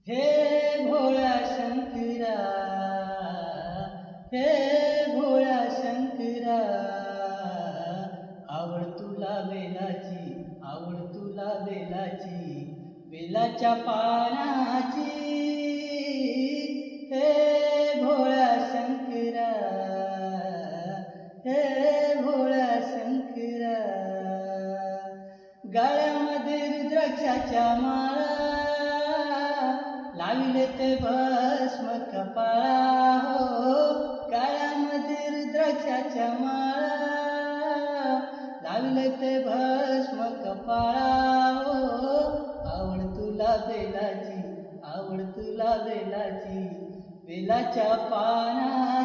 हे भोळा शंकरा, हे भोळा शंकरा, आवड तुला बेलाची, आवड तुला बेलाची, बेलाच्या पानाची. हे भोळा शंकरा, हे भोळा शंकरा, गळ्यामध्ये रुद्राक्षाच्या माळा, लाविले ते भस्म कपाळा. हो, गळ्यामध्ये रुद्राक्षाच्या माळा, लाविले ते भस्म कपाळा. हो, आवड तुला बेलाची, आवड तुला बेलाची, बेलाच्या पाना.